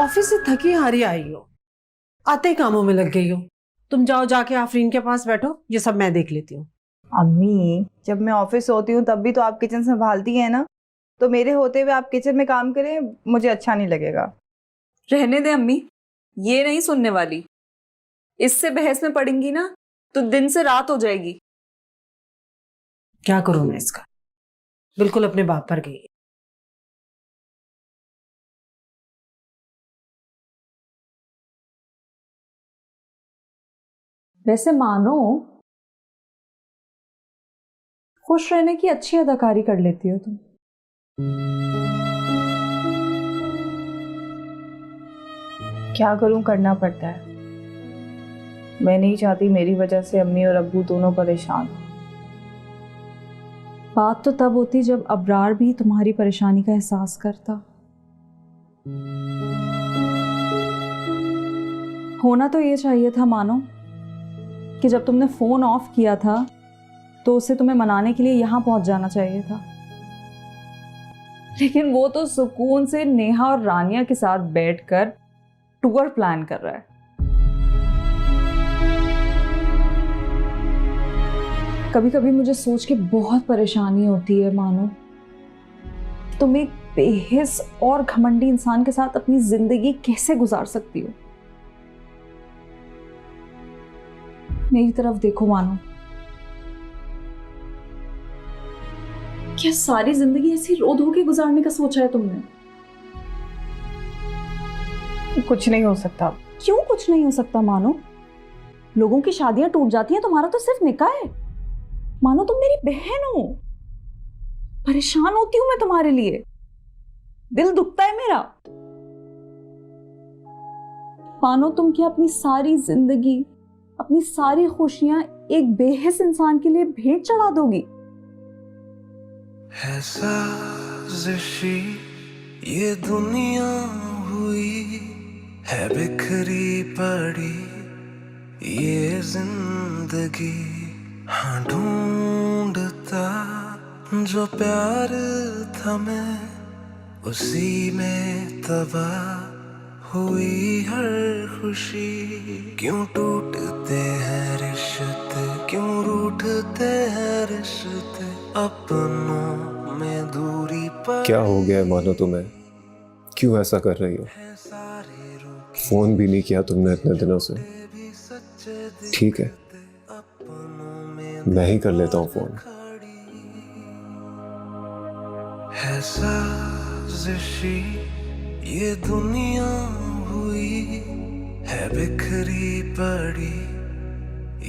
Office से थकी हारी आई हो, आते ही कामों में लग गई हो। तुम जाओ, जाके आफरीन के पास बैठो, ये सब मैं देख लेती हूँ। अम्मी, जब मैं ऑफिस होती हूँ तब भी तो आप किचन संभालती हैं ना, तो मेरे होते हुए आप किचन में काम करें मुझे अच्छा नहीं लगेगा। रहने दे अम्मी, ये नहीं सुनने वाली। इससे बहस में पड़ेंगी ना तो दिन से रात हो जाएगी। क्या करूं मैं इसका, बिल्कुल अपने बाप पर गई है। वैसे मानो खुश रहने की अच्छी अदाकारी कर लेती हो तुम। क्या करूं, करना पड़ता है। मैं नहीं चाहती मेरी वजह से अम्मी और अब्बू दोनों परेशान हो। बात तो तब होती जब अबरार भी तुम्हारी परेशानी का एहसास करता। होना तो ये चाहिए था मानो कि जब तुमने फोन ऑफ किया था तो उसे तुम्हें मनाने के लिए यहां पहुंच जाना चाहिए था, लेकिन वो तो सुकून से नेहा और रानिया के साथ बैठकर टूर प्लान कर रहा है। कभी कभी मुझे सोच के बहुत परेशानी होती है मानो, तुम एक बेहिस और घमंडी इंसान के साथ अपनी जिंदगी कैसे गुजार सकती हो। मेरी तरफ देखो मानो, क्या सारी जिंदगी ऐसी रो धो के गुजारने का सोचा है तुमने? कुछ नहीं हो सकता। क्यों कुछ नहीं हो सकता मानो? लोगों की शादियां टूट जाती हैं, तुम्हारा तो सिर्फ निकाह है। मानो तुम मेरी बहन हो, परेशान होती हूं मैं तुम्हारे लिए, दिल दुखता है मेरा। मानो तुम क्या अपनी सारी जिंदगी, अपनी सारी खुशियां एक बेहिस इंसान के लिए भेंट चढ़ा दोगी? है साजिशी ये दुनिया हुई है, बिखरी पड़ी ये जिंदगी। हाँ, ढूंढता जो प्यार था मैं उसी में तबाह हुई हर खुशी। क्यों टूटते हैं रिश्ते, क्यों रूठते हैं रिश्ते, अपनों में दूरी पर। क्या हो गया है मानो तुम्हें? क्यों ऐसा कर रही हो? फोन भी नहीं किया तुमने इतने दिनों से। ठीक है, मैं ही कर लेता हूँ फोन। है साजिशी ये दुनिया हुई है, बिखरी पड़ी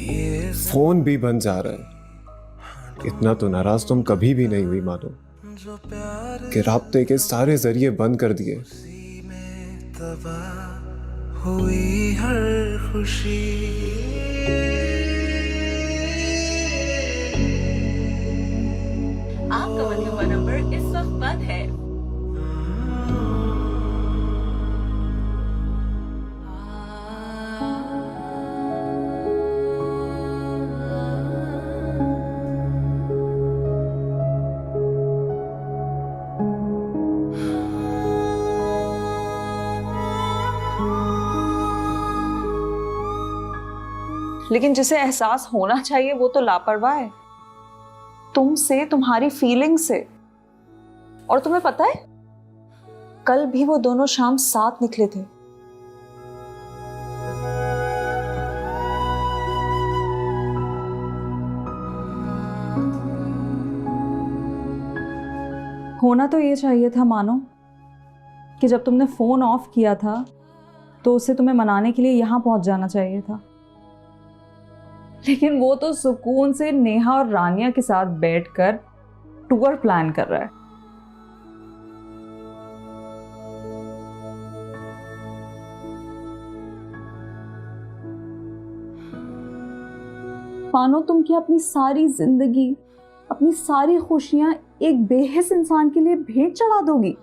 ये। फोन भी बन जा रहा है। इतना तो नाराज तुम कभी भी नहीं हुई मानो कि राब्ते के सारे जरिए बंद कर दिए। तबाह हुई हर खुशी। आपका मतलूबा नंबर इस वक्त बंद है। लेकिन जिसे एहसास होना चाहिए वो तो लापरवाह है, तुमसे, तुम्हारी फीलिंग से। और तुम्हें पता है, कल भी वो दोनों शाम साथ निकले थे। होना तो ये चाहिए था मानो कि जब तुमने फोन ऑफ किया था तो उसे तुम्हें मनाने के लिए यहां पहुंच जाना चाहिए था, लेकिन वो तो सुकून से नेहा और रानिया के साथ बैठकर टूर प्लान कर रहा है। मानो तुम क्या अपनी सारी जिंदगी, अपनी सारी खुशियां एक बेहिस इंसान के लिए भेंट चढ़ा दोगी?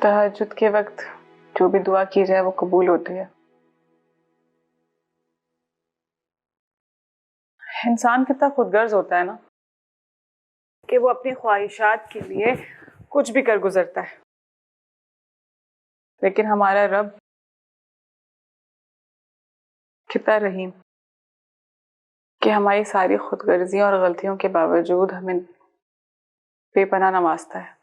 तहज्जुद के वक्त जो भी दुआ की जाए वो कबूल होती है। इंसान कितना खुदगर्ज होता है ना कि वो अपनी ख्वाहिशात के लिए कुछ भी कर गुजरता है, लेकिन हमारा रब कितना रहीम कि हमारी सारी खुदगर्जियों और गलतियों के बावजूद हमें बेपनाह नवाजता है।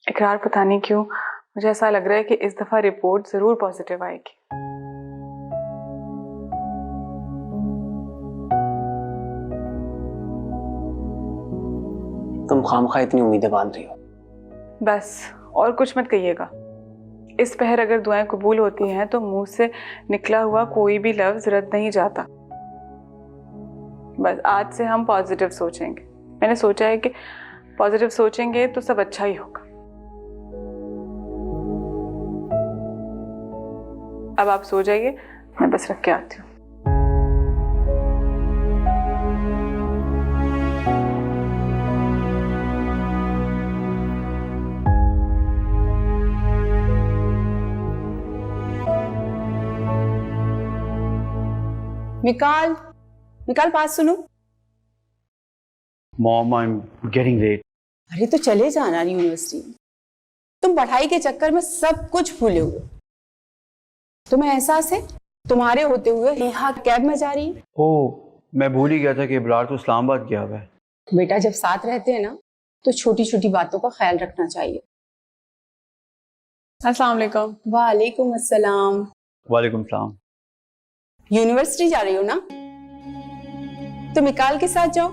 इकरार पता नहीं क्यों मुझे ऐसा लग रहा है कि इस दफा रिपोर्ट जरूर पॉजिटिव आएगी। तुम खामखा इतनी उम्मीदें बांध रही हो। बस और कुछ मत कहिएगा। इस पहर अगर दुआएं कबूल होती हैं तो मुंह से निकला हुआ कोई भी लफ्ज रद्द नहीं जाता। बस आज से हम पॉजिटिव सोचेंगे। मैंने सोचा है कि पॉजिटिव सोचेंगे तो सब अच्छा ही होगा। अब आप सो जाइए, मैं बस रख के आती हूँ। मिकाल, मिकाल बात सुनो। Mom, I am getting late. अरे तो चले जाना यूनिवर्सिटी। तुम पढ़ाई के चक्कर में सब कुछ भूले हुए। तुम्हें एहसास है तुम्हारे होते हुए नेहा कैब में जा रही है? ओह, मैं भूल ही गया था कि इब्रार तो इस्लामाबाद गया हुआ है। बेटा जब साथ रहते हैं ना तो छोटी छोटी बातों का ख्याल रखना चाहिए। अस्सलाम वालेकुम। वालेकुम अस्सलाम। वालेकुम सलाम। यूनिवर्सिटी जा रही हो ना, तो मिकाल के साथ जाओ।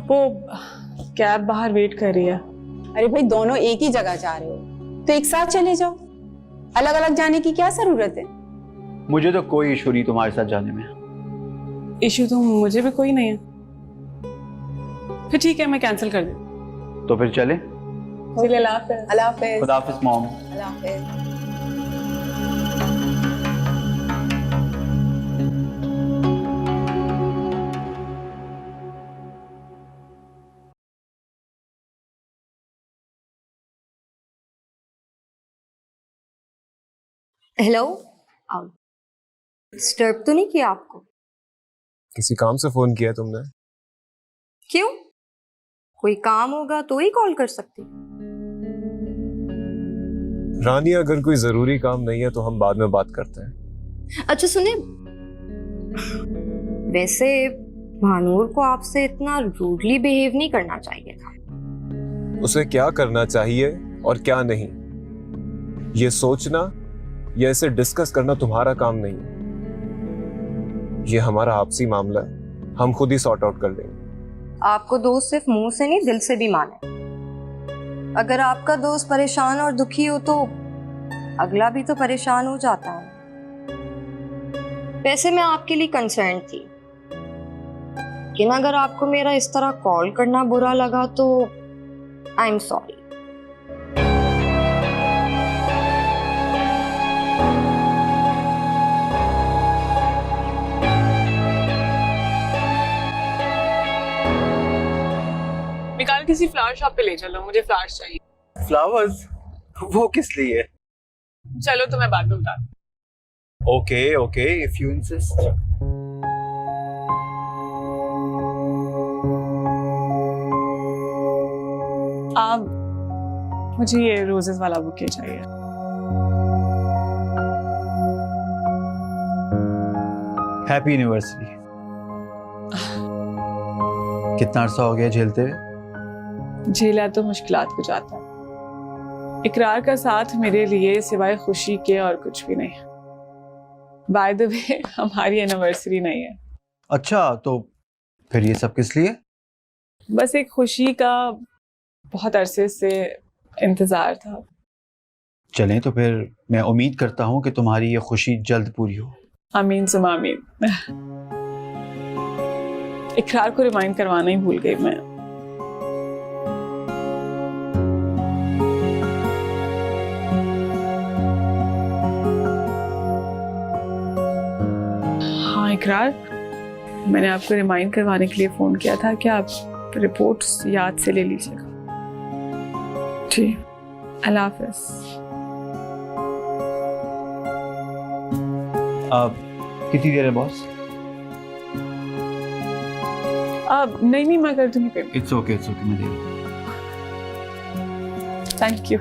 वो कैब बाहर वेट कर रही है। अरे भाई दोनों एक ही जगह जा रहे हो तो एक साथ चले जाओ। अलग अलग जाने की क्या जरूरत है? मुझे तो कोई इशू नहीं तुम्हारे साथ जाने में। इशू तो मुझे भी कोई नहीं है। फिर ठीक है, मैं कैंसिल कर दूँ। तो फिर चले। चलिए, अल्लाह हाफ़िज़। अल्लाह हाफ़िज़। खुदा हाफ़िज़ मॉम। अल्लाह हाफ़िज़। हेलो, डिस्टर्ब तो नहीं किया आपको? किसी काम से फोन किया तुमने? क्यों? कोई काम होगा तो ही कॉल कर सकती। रानी, अगर कोई जरूरी काम नहीं है तो हम बाद में बात करते हैं। अच्छा सुने, वैसे भानूर को आपसे इतना रूडली बिहेव नहीं करना चाहिए था। उसे क्या करना चाहिए और क्या नहीं, ये सोचना या इसे डिस्कस करना तुम्हारा काम नहीं है। ये हमारा आपसी मामला है, हम खुद ही सॉर्ट आउट कर लेंगे। आपको दोस्त सिर्फ मुंह से नहीं दिल से भी माने। अगर आपका दोस्त परेशान और दुखी हो तो अगला भी तो परेशान हो जाता है। वैसे मैं आपके लिए कंसर्न थी, लेकिन अगर आपको मेरा इस तरह कॉल करना बुरा लगा तो आई एम सॉरी। निकाल किसी फ्लावर शॉप पे ले चलो, मुझे फ्लावर्स चाहिए। फ्लावर्स? वो किस लिए? चलो तो मैं बाद में बता दूँ। Okay okay, if you insist. आप मुझे ये रोजेस वाला बुके चाहिए। Happy anniversary. कितना अरसा हो गया झेलते हुए? झेला तो मुश्किलात को जाता है। इकरार का साथ मेरे लिए सिवाय खुशी के और कुछ भी नहीं। बाय द वे, हमारी एनिवर्सरी नहीं है। अच्छा, तो फिर ये सब किस लिए? बस एक खुशी का बहुत अरसे से इंतजार था। चलें तो फिर मैं उम्मीद करता हूँ कि तुम्हारी ये खुशी जल्द पूरी हो। आमीन सुमा आमीन। इकरार को रिमाइंड करवाना ही भूल गई मैं। हाँ इकरार, मैंने आपको रिमाइंड करवाने के लिए फोन किया था कि आप रिपोर्ट्स याद से ले लीजिएगा। जी। अल्लाह हाफिज। कितनी देर है बॉस? नहीं नहीं, मैं कर दूंगी पेमेंट। इट्स ओके मैं दे दूँ। Thank you.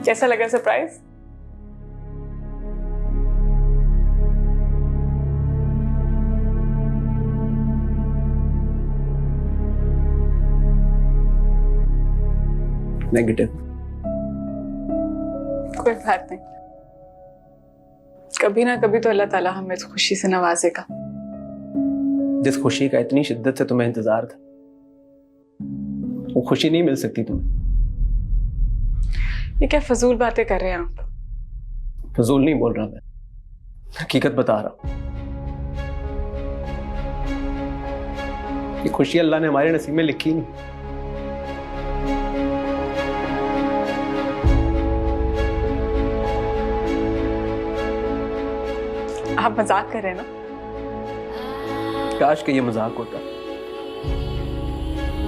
कैसा लगा सरप्राइज? नेगेटिव। कोई बात नहीं, कभी ना कभी तो अल्लाह ताला हमें इस खुशी से नवाजेगा। जिस खुशी का इतनी शिद्दत से तुम्हें इंतजार था, वो खुशी नहीं मिल सकती तुम्हें। ये क्या फजूल बातें कर रहे हैं आप? फजूल नहीं बोल रहा मैं, हकीकत बता रहा हूं। ये खुशी अल्लाह ने हमारे नसीब में लिखी नहीं। आप मजाक कर रहे हैं ना? काश कि ये मजाक होता,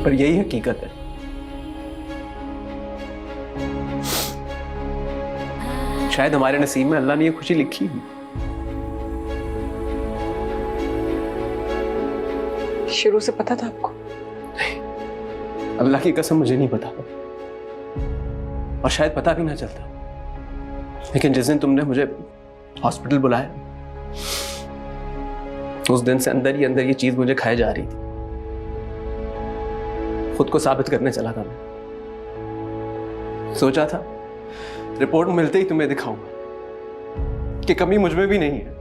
पर यही हकीकत है। शायद हमारे नसीब में अल्लाह ने ये खुशी लिखी ही। शुरू से पता था आपको? अल्लाह की कसम मुझे नहीं पता, और शायद पता भी ना चलता। लेकिन जिस दिन तुमने मुझे हॉस्पिटल बुलाया, उस दिन से अंदर ही अंदर ये चीज मुझे खाए जा रही थी। खुद को साबित करने चला था मैं। सोचा था रिपोर्ट मिलते ही तुम्हें दिखाऊंगा कि कमी मुझ में भी नहीं है,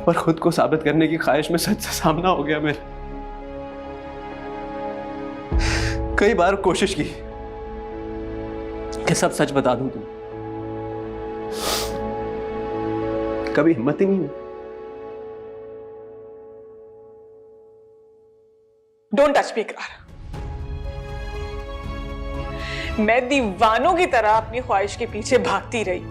पर खुद को साबित करने की ख्वाहिश में सच से सामना हो गया मेरा। कई बार कोशिश की कि सब सच बता दूं तुम्हें, कभी हिम्मत ही नहीं हुई। डोंट टच मी इकरार। मैं दीवानों की तरह अपनी ख्वाहिश के पीछे भागती रही,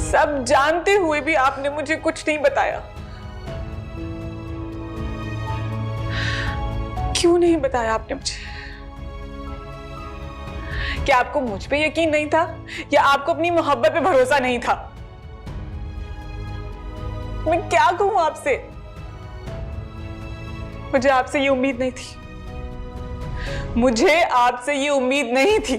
सब जानते हुए भी आपने मुझे कुछ नहीं बताया। क्यों नहीं बताया आपने मुझे? क्या आपको मुझ पे यकीन नहीं था, या आपको अपनी मोहब्बत पे भरोसा नहीं था? मैं क्या कहूं आपसे? मुझे आपसे ये उम्मीद नहीं थी, मुझे आपसे ये उम्मीद नहीं थी।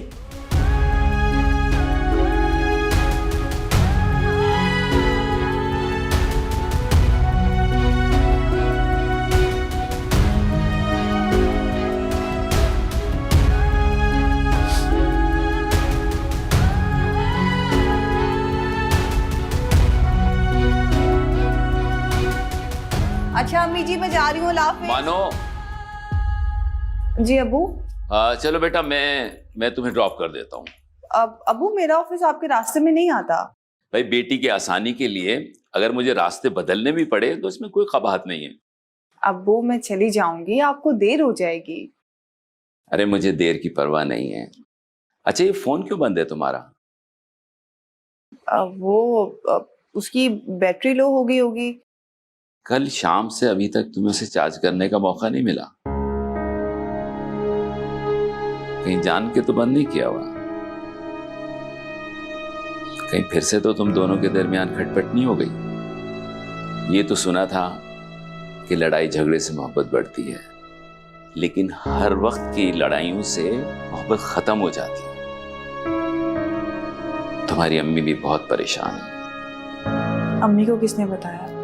अच्छा अम्मी जी, मैं जा रही हूँ, अल्लाह हाफिज। मानो, जी अबू। चलो बेटा, मैं तुम्हें ड्रॉप कर देता हूँ। अब अबू, मेरा ऑफिस आपके रास्ते में नहीं आता। भाई, बेटी के आसानी के लिए अगर मुझे रास्ते बदलने भी पड़े तो इसमें कोई कबाहत नहीं है। अबू, मैं चली जाऊंगी, आपको देर हो जाएगी। अरे मुझे देर की परवाह नहीं है। अच्छा, ये फोन क्यों बंद है तुम्हारा? उसकी बैटरी लो हो गई होगी। कल शाम से अभी तक तुम्हें उसे चार्ज करने का मौका नहीं मिला? कहीं जान के तो बंद नहीं किया हुआ? कहीं फिर से तो तुम दोनों के दरमियान खटपट नहीं हो गई? ये तो सुना था कि लड़ाई झगड़े से मोहब्बत बढ़ती है, लेकिन हर वक्त की लड़ाइयों से मोहब्बत खत्म हो जाती है। तुम्हारी अम्मी भी बहुत परेशान है। अम्मी को किसने बताया?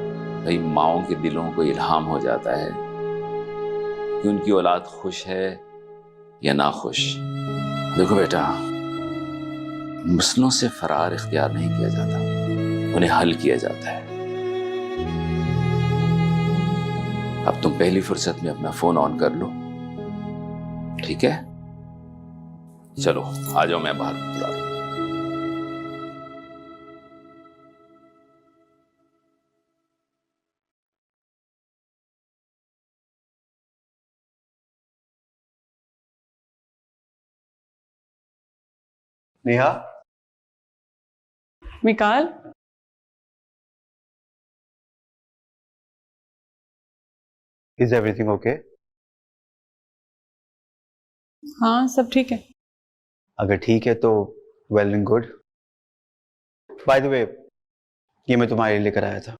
भाई, माओं के दिलों को इल्हाम हो जाता है कि उनकी औलाद खुश है या ना खुश। देखो बेटा, मसलों से फरार इख्तियार नहीं किया जाता, उन्हें हल किया जाता है। अब तुम पहली फुर्सत में अपना फोन ऑन कर लो, ठीक है? चलो आ जाओ, मैं बाहर बुला रहा हूं। Neha, Mikaal, is everything okay? हाँ सब ठीक है। अगर ठीक है तो well and good. By the way, ये मैं तुम्हारे लिए लेकर आया था।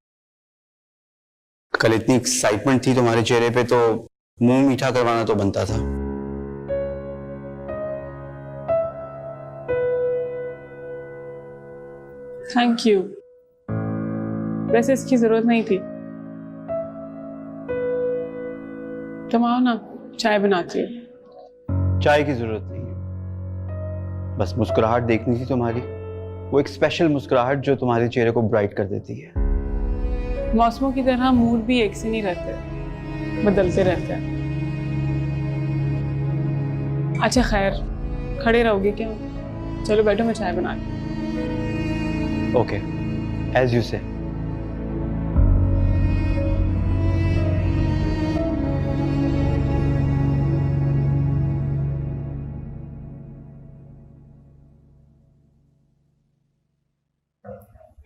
कल इतनी एक्साइटमेंट थी तुम्हारे चेहरे पे, तो मुंह मीठा करवाना तो बनता था। Thank you. वैसे इसकी जरूरत नहीं थी। तुम आओ ना, चाय बनाती हूँ। चाय की जरूरत नहीं है, बस मुस्कुराहट देखनी थी तुम्हारी, वो एक स्पेशल मुस्कुराहट जो तुम्हारे चेहरे को ब्राइट कर देती है। मौसमों की तरह मूड भी एक से नहीं रहते, बदलते रहते हैं। अच्छा खैर, खड़े रहोगे क्या? चलो बैठो, मैं चाय बना ली। ओके, एज यू से।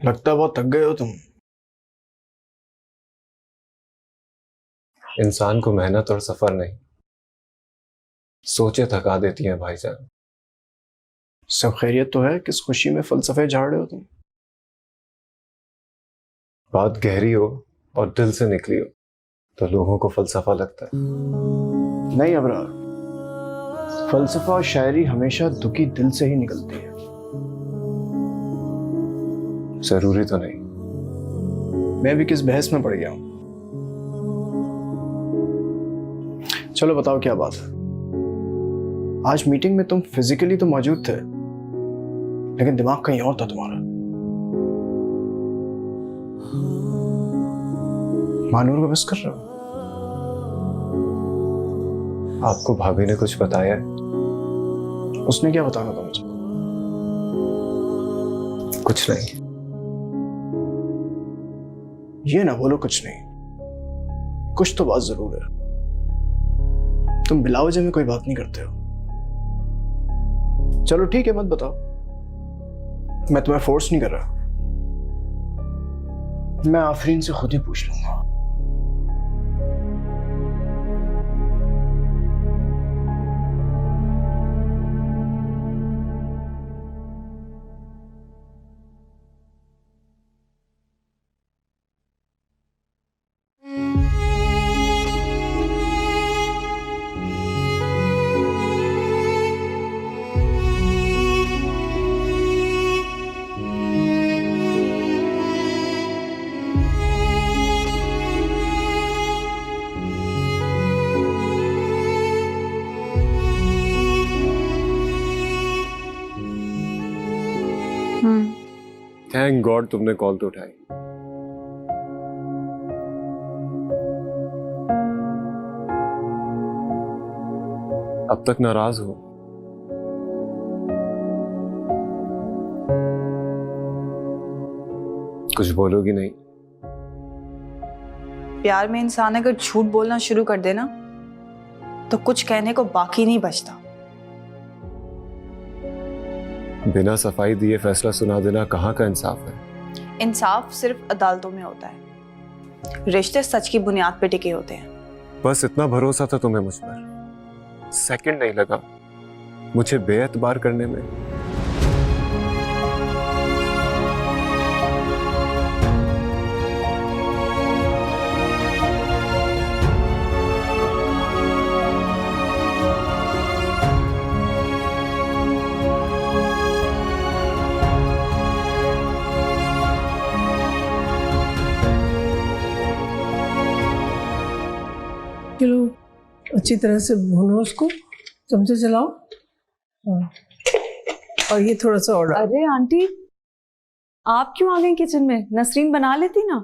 लगता है बहुत थक गए हो तुम। इंसान को मेहनत और सफर नहीं, सोचे थका देती हैं भाईजान। सब खैरियत तो है? किस खुशी में फलसफे झाड़ रहे हो तुम? बात गहरी हो और दिल से निकली हो तो लोगों को फलसफा लगता है। नहीं अबरार, फलसफा और शायरी हमेशा दुखी दिल से ही निकलती है। जरूरी तो नहीं। मैं भी किस बहस में पड़ गया हूं। चलो बताओ क्या बात है। आज मीटिंग में तुम फिजिकली तो मौजूद थे, लेकिन दिमाग कहीं और था तुम्हारा। मानूर को मिस कर रहे हो? आपको भाभी ने कुछ बताया है? उसने क्या बताना था मुझे? कुछ नहीं। ये ना बोलो कुछ नहीं, कुछ तो बात जरूर है। तुम बिला वजह में कोई बात नहीं करते हो। चलो ठीक है, मत बताओ, मैं तुम्हें फोर्स नहीं कर रहा। मैं आफरीन से खुद ही पूछ लूंगा। थैंक गॉड तुमने कॉल तो उठाई। अब तक नाराज हो? कुछ बोलोगी नहीं? प्यार में इंसान अगर झूठ बोलना शुरू कर दे ना, तो कुछ कहने को बाकी नहीं बचता। बिना सफाई दिए फैसला सुना देना कहाँ का इंसाफ है? इंसाफ सिर्फ अदालतों में होता है। रिश्ते सच की बुनियाद पे टिके होते हैं। बस इतना भरोसा था तुम्हें मुझ पर, सेकंड नहीं लगा मुझे बेएतबार करने में। चलो अच्छी तरह से भूनो उसको, चमचे चलाओ। हाँ। और ये थोड़ा सा और। अरे आंटी, आप क्यों आ गई किचन में? नसरीन बना लेती ना।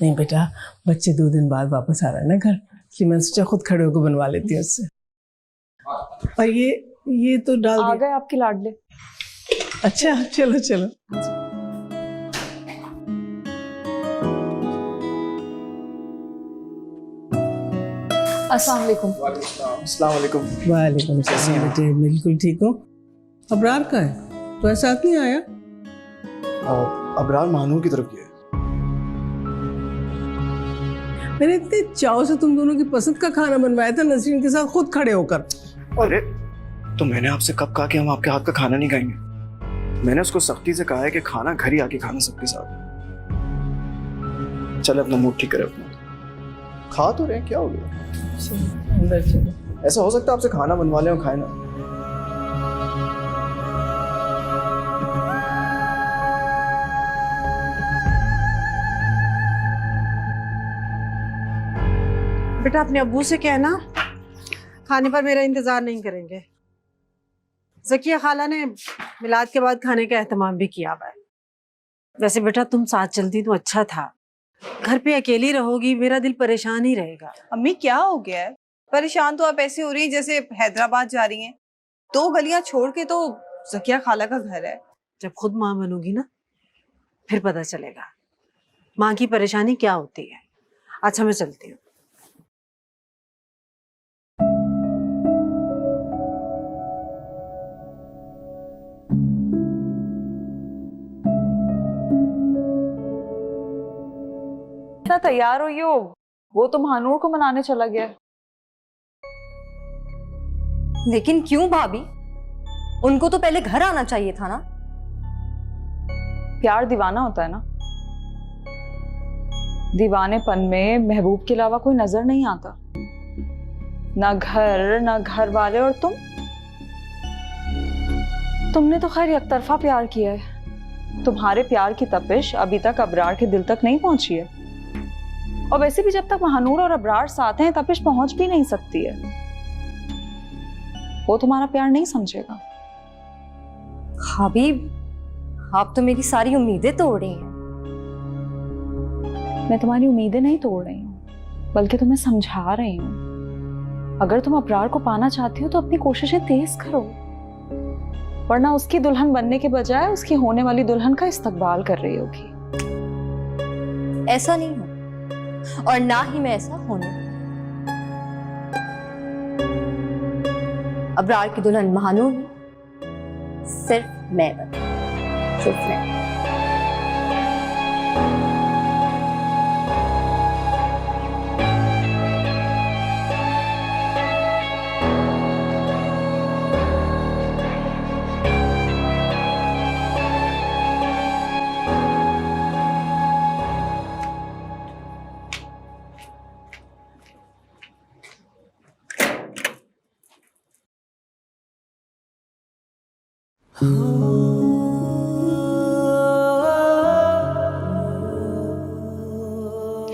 नहीं बेटा, बच्चे 2 दिन बाद वापस आ रहा है ना घर, इसलिए मैंने सोचा खुद खड़े होकर बनवा लेती हूँ उससे। और ये तो डाल आ गए आपके लाडले। अच्छा चलो चलो। अस्सलाम वालेकुम। अस्सलाम वालेकुम। वालेकुम सलाम बेटे, बिल्कुल ठीक हो? अबरार का है तो ऐसा नहीं आया? अबरार मानू की तरफ गया। मैंने इतने चाव से तुम दोनों की पसंद का खाना बनवाया था नसरीन के साथ खुद खड़े होकर। अरे तो मैंने आपसे कब कहा कि हम आपके हाथ का खाना नहीं खाएंगे? मैंने उसको सख्ती से कहा है कि खाना घर ही आके खाना सबके साथ। चल अपना मूड ठीक करे अपना। खा तो रहे, क्या हो गया? अंदर चलो। ऐसा हो सकता है आपसे खाना बनवा ले और खाए ना? बेटा अपने अब्बू से कहना खाने पर मेरा इंतजार नहीं करेंगे। ज़किया खाला ने मिलाद के बाद खाने का एहतमाम भी किया हुआ है। वैसे बेटा तुम साथ चलती तो अच्छा था, घर पे अकेली रहोगी, मेरा दिल परेशान ही रहेगा। अम्मी क्या हो गया है? परेशान तो आप ऐसे हो रही है जैसे हैदराबाद जा रही हैं। 2 गलियां छोड़ के तो ज़किया खाला का घर है। जब खुद माँ बनोगी ना फिर पता चलेगा माँ की परेशानी क्या होती है। अच्छा मैं चलती हूँ। इतना तैयार हुई हो, वो तो महानूर को मनाने चला गया। लेकिन क्यों भाभी? उनको तो पहले घर आना चाहिए था ना। प्यार दीवाना होता है ना, दीवानेपन में महबूब के अलावा कोई नजर नहीं आता, ना घर ना घर वाले। और तुमने तो खैर एक तरफा प्यार किया है। तुम्हारे प्यार की तपिश अभी तक अबरार के दिल तक नहीं पहुंची है, और वैसे भी जब तक महानूर और अबरार साथ हैं तपिश पहुंच भी नहीं सकती है। वो तुम्हारा प्यार नहीं समझेगा। भाभी आप तो मेरी सारी उम्मीदें तोड़ रही हैं। मैं तुम्हारी उम्मीदें नहीं तोड़ रही हूँ, बल्कि तुम्हें समझा रही हूँ। अगर तुम अबरार को पाना चाहती हो तो अपनी कोशिशें तेज करो, वरना उसकी दुल्हन बनने के बजाय उसकी होने वाली दुल्हन का इस्तकबाल कर रही होगी। ऐसा नहीं हो और ना ही मैं ऐसा होने। अबरार की दुल्हन महानूर सिर्फ मैं बन, सिर्फ मैं।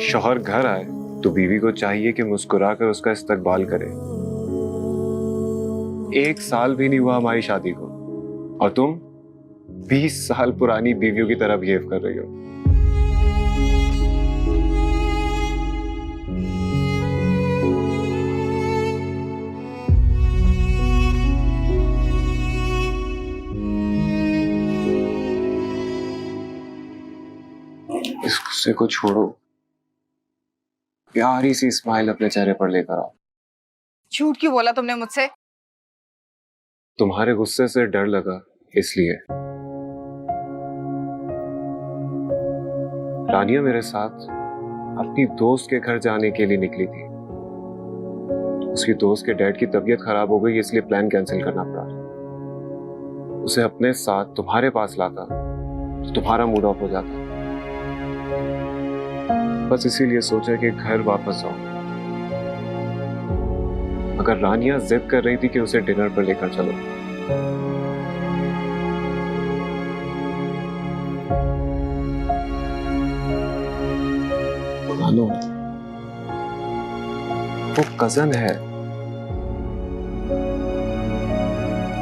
शौहर घर आए तो बीवी को चाहिए कि मुस्कुराकर उसका इस्तकबाल करे। 1 साल भी नहीं हुआ हमारी शादी को और तुम 20 साल पुरानी बीवियों की तरह बिहेव कर रही हो। इस गुस्से को छोड़ो, प्यारी सी स्माइल अपने चेहरे पर लेकर आओ। झूठ क्यों बोला तुमने मुझसे? तुम्हारे गुस्से से डर लगा इसलिए। रानिया मेरे साथ अपनी दोस्त के घर जाने के लिए निकली थी। उसकी दोस्त के डैड की तबीयत खराब हो गई, इसलिए प्लान कैंसिल करना पड़ा। उसे अपने साथ तुम्हारे पास लाता तो तुम्हारा मूड ऑफ हो जाता। बस इसीलिए सोचा कि घर वापस आओ। अगर रानिया जिद कर रही थी कि उसे डिनर पर लेकर चलो, मानो वो कजन है।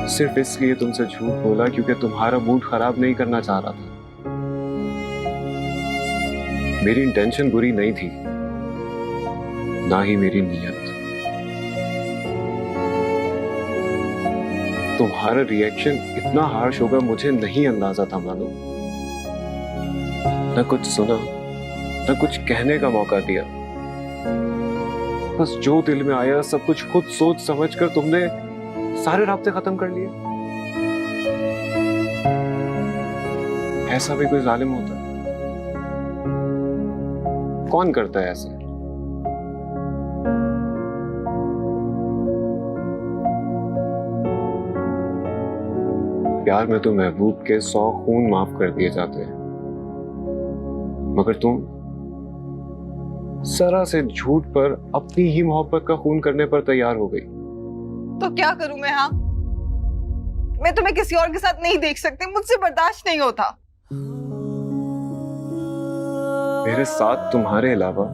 सिर्फ इसलिए तुमसे झूठ बोला क्योंकि तुम्हारा मूड खराब नहीं करना चाह रहा था। मेरी इंटेंशन बुरी नहीं थी, ना ही मेरी नीयत। तुम्हारा रिएक्शन इतना हार्श होगा मुझे नहीं अंदाजा था मानो। न कुछ सुना, न कुछ कहने का मौका दिया। बस जो दिल में आया सब कुछ खुद सोच समझ कर तुमने सारे राब्ते खत्म कर लिए। ऐसा भी कोई जालिम होता है? कौन करता है ऐसा? प्यार में तो महबूब के 100 खून माफ कर दिए जाते हैं, मगर तुम जरा से झूठ पर अपनी ही मोहब्बत का खून करने पर तैयार हो गई। तो क्या करूं मैं? हाँ, मैं तुम्हें किसी और के साथ नहीं देख सकती, मुझसे बर्दाश्त नहीं होता। मेरे साथ तुम्हारे अलावा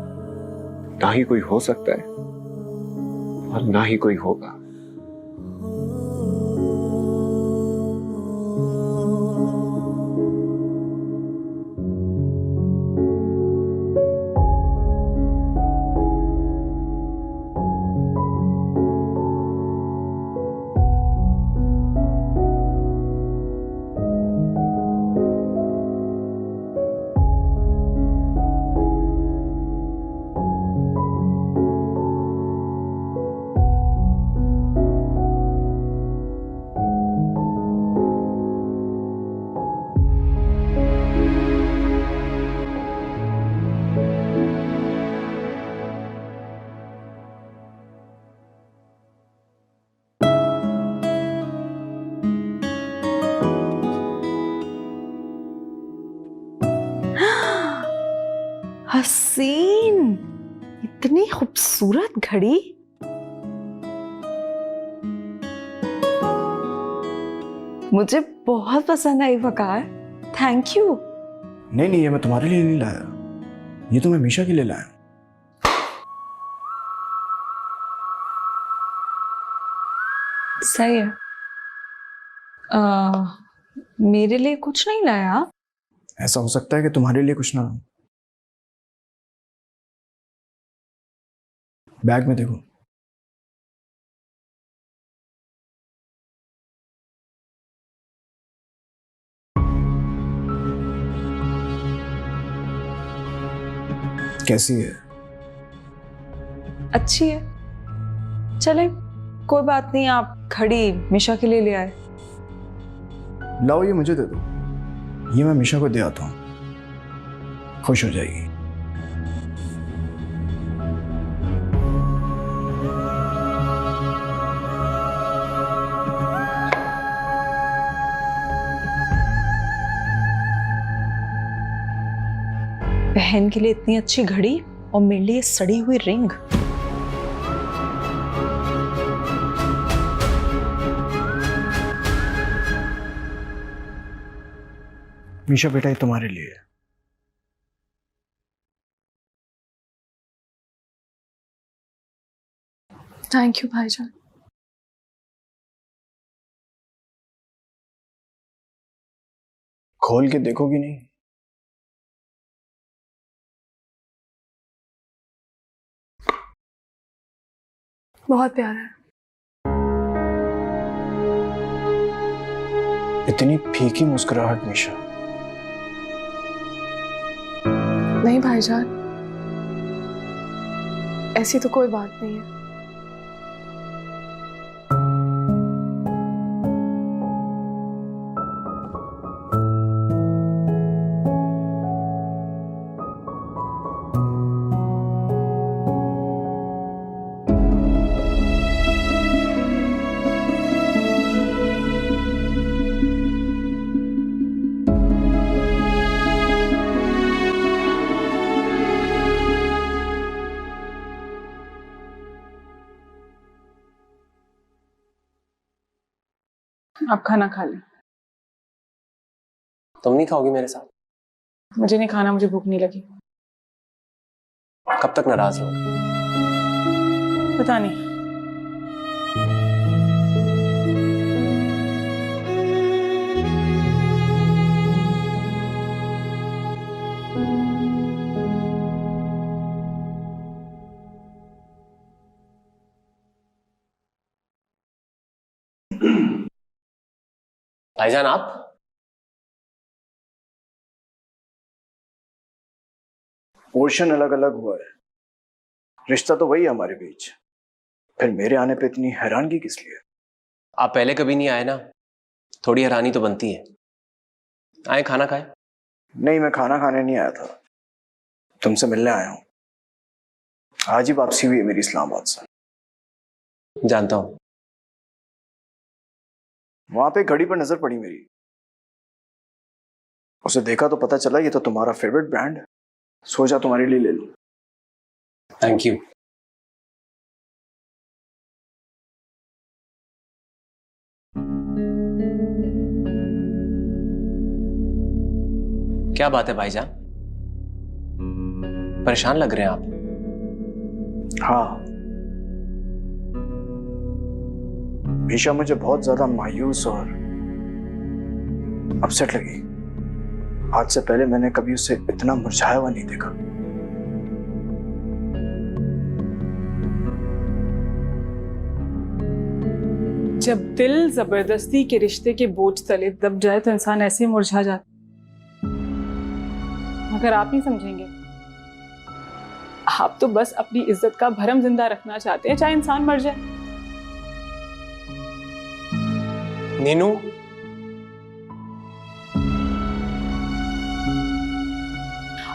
ना ही कोई हो सकता है और ना ही कोई होगा। हसीन, इतनी खूबसूरत घड़ी। मुझे बहुत पसंद आई वकार, थैंक यू। नहीं नहीं, ये मैं तुम्हारे लिए नहीं लाया, ये तो मैं मीशा के लिए लाया। सही है। मेरे लिए कुछ नहीं लाया? ऐसा हो सकता है कि तुम्हारे लिए कुछ ना हो। बैग में देखो। कैसी है? अच्छी है। चले, कोई बात नहीं, आप घड़ी मीशा के लिए ले आए। लाओ, ये मुझे दे दो, ये मैं मीशा को दे आता हूं, खुश हो जाएगी। बहन के लिए इतनी अच्छी घड़ी और मेरे लिए सड़ी हुई रिंग। मीशा बेटा, ये तुम्हारे लिए है। थैंक यू भाईजान। खोल के देखोगी नहीं? बहुत प्यारा है। इतनी फीकी मुस्कुराहट मीशा। नहीं भाईजान, ऐसी तो कोई बात नहीं है। आप खाना खा लें। तुम नहीं खाओगी मेरे साथ? मुझे नहीं खाना, मुझे भूख नहीं लगी। कब तक नाराज रहोगी? पता नहीं। भाईजान आप? पोर्शन अलग अलग हुआ है, रिश्ता तो वही है हमारे बीच, फिर मेरे आने पे इतनी हैरानगी किस लिए? आप पहले कभी नहीं आए ना, थोड़ी हैरानी तो बनती है। आए खाना खाए। नहीं, मैं खाना खाने नहीं आया था, तुमसे मिलने आया हूँ। आज ही वापसी हुई है मेरी इस्लामाबाद से। जानता हूँ। वहां पे घड़ी पर नजर पड़ी मेरी, उसे देखा तो पता चला ये तो तुम्हारा फेवरेट ब्रांड है, सोचा तुम्हारे लिए ले लूं। Thank you. क्या बात है भाईजान, परेशान लग रहे हैं आप? हाँ, मीशा मुझे बहुत ज्यादा मायूस और अपसेट लगी। आज से पहले मैंने कभी उसे इतना मुरझाया हुआ नहीं देखा। जब दिल जबरदस्ती के रिश्ते के बोझ तले दब जाए तो इंसान ऐसे ही मुरझा जाता, मगर आप नहीं समझेंगे। आप तो बस अपनी इज्जत का भरम जिंदा रखना चाहते हैं, चाहे इंसान मर जाए। नीनू,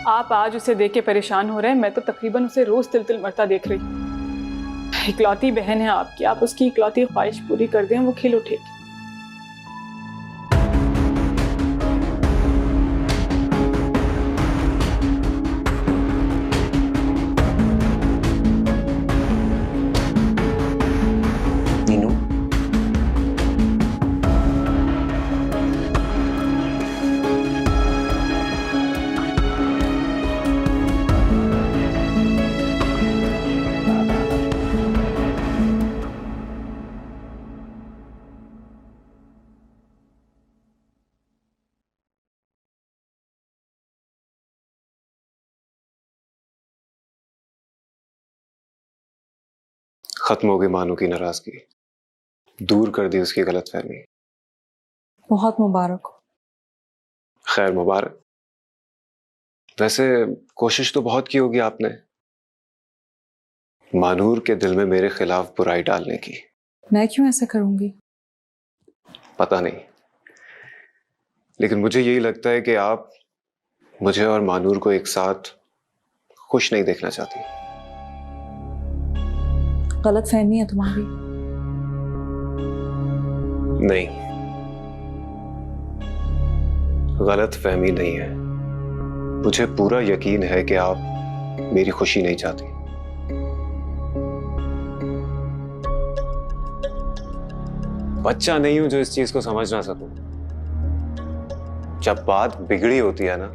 आप आज उसे देख के परेशान हो रहे हैं, मैं तो तकरीबन उसे रोज तिल तिल मरता देख रही हूँ। इकलौती बहन है आपकी, आप उसकी इकलौती ख्वाहिश पूरी कर दें, वो खिल उठेगी। नीनू, खत्म हो गई मानू की नाराजगी, दूर कर दी उसकी गलतफहमी। बहुत मुबारक हो। खैर मुबारक। वैसे कोशिश तो बहुत की होगी आपने मानूर के दिल में मेरे खिलाफ बुराई डालने की। मैं क्यों ऐसा करूंगी? पता नहीं, लेकिन मुझे यही लगता है कि आप मुझे और मानूर को एक साथ खुश नहीं देखना चाहती। गलत फहमी है तुम्हारी। नहीं, गलत फहमी नहीं है। मुझे पूरा यकीन है कि आप मेरी खुशी नहीं चाहती। बच्चा नहीं हूं जो इस चीज को समझ ना सकूं। जब बात बिगड़ी होती है ना,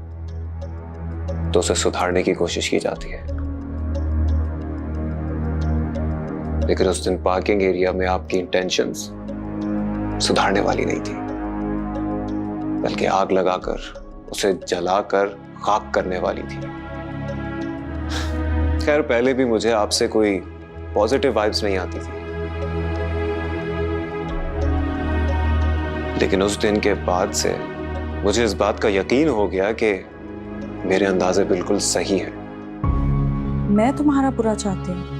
तो उसे सुधारने की कोशिश की जाती है। लेकिन उस दिन पार्किंग एरिया में आपकी इंटेंशंस सुधारने वाली नहीं थी, बल्कि आग लगाकर उसे जलाकर खाक करने वाली थी। खैर, पहले भी मुझे आपसे कोई पॉजिटिव वाइब्स नहीं आती थी, लेकिन उस दिन के बाद से मुझे इस बात का यकीन हो गया कि मेरे अंदाजे बिल्कुल सही हैं। मैं तुम्हारा बुरा चाहती हूँ,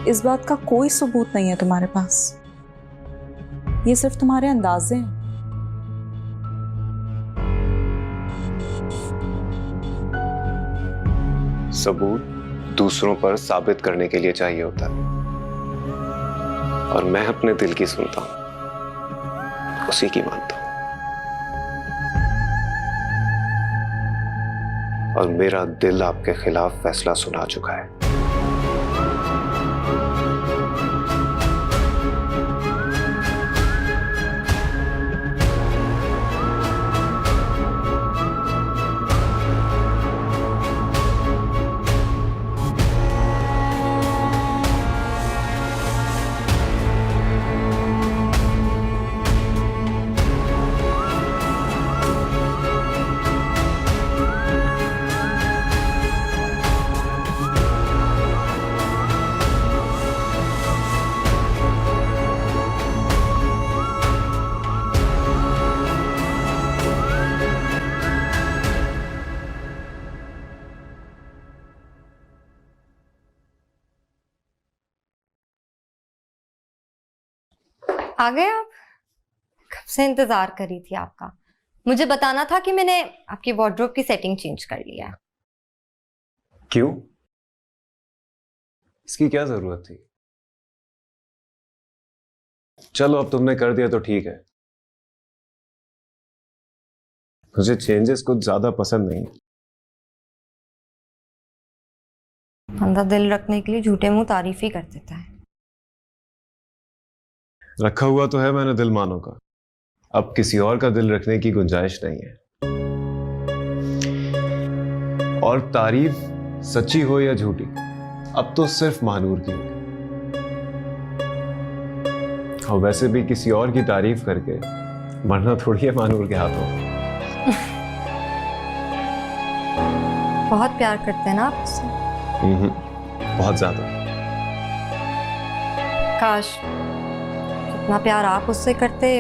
इस बात का कोई सबूत नहीं है तुम्हारे पास। ये सिर्फ तुम्हारे अंदाजे हैं। सबूत दूसरों पर साबित करने के लिए चाहिए होता है, और मैं अपने दिल की सुनता हूं, उसी की मानता हूं। और मेरा दिल आपके खिलाफ फैसला सुना चुका है। आ गए आप? कब से इंतजार कर रही थी आपका। मुझे बताना था कि मैंने आपकी वार्डरोब की सेटिंग चेंज कर लिया है। क्यों? इसकी क्या जरूरत थी? चलो अब तुमने कर दिया तो ठीक है। मुझे चेंजेस कुछ ज्यादा पसंद नहीं। बंदा दिल रखने के लिए झूठे मुंह तारीफ ही कर देता है। रखा हुआ तो है मैंने दिल मानो का, अब किसी और का दिल रखने की गुंजाइश नहीं है। और तारीफ सच्ची हो या झूठी, अब तो सिर्फ महानूर की होगी। और वैसे भी किसी और की तारीफ करके मरना थोड़ी है महानूर के हाथों। बहुत प्यार करते हैं ना आप उससे? बहुत ज्यादा। काश जितना प्यार आप उससे करते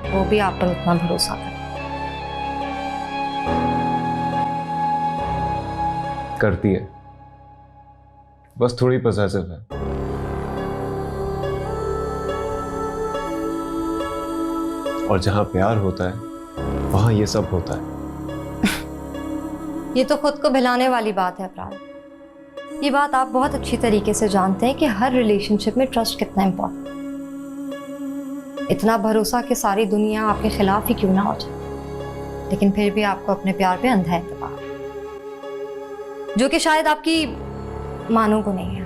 वो भी आप पर उतना भरोसा करे। करती है, बस थोड़ी पॉसेसिव है। और जहां प्यार होता है वहां ये सब होता है। ये तो खुद को भिलाने वाली बात है अपराध। ये बात आप बहुत अच्छी तरीके से जानते हैं कि हर रिलेशनशिप में ट्रस्ट कितना इम्पोर्टेंट है। इतना भरोसा कि सारी दुनिया आपके खिलाफ ही क्यों ना हो जाए, लेकिन फिर भी आपको अपने प्यार पे अंधा एतबार, जो कि शायद आपकी मानो को नहीं है।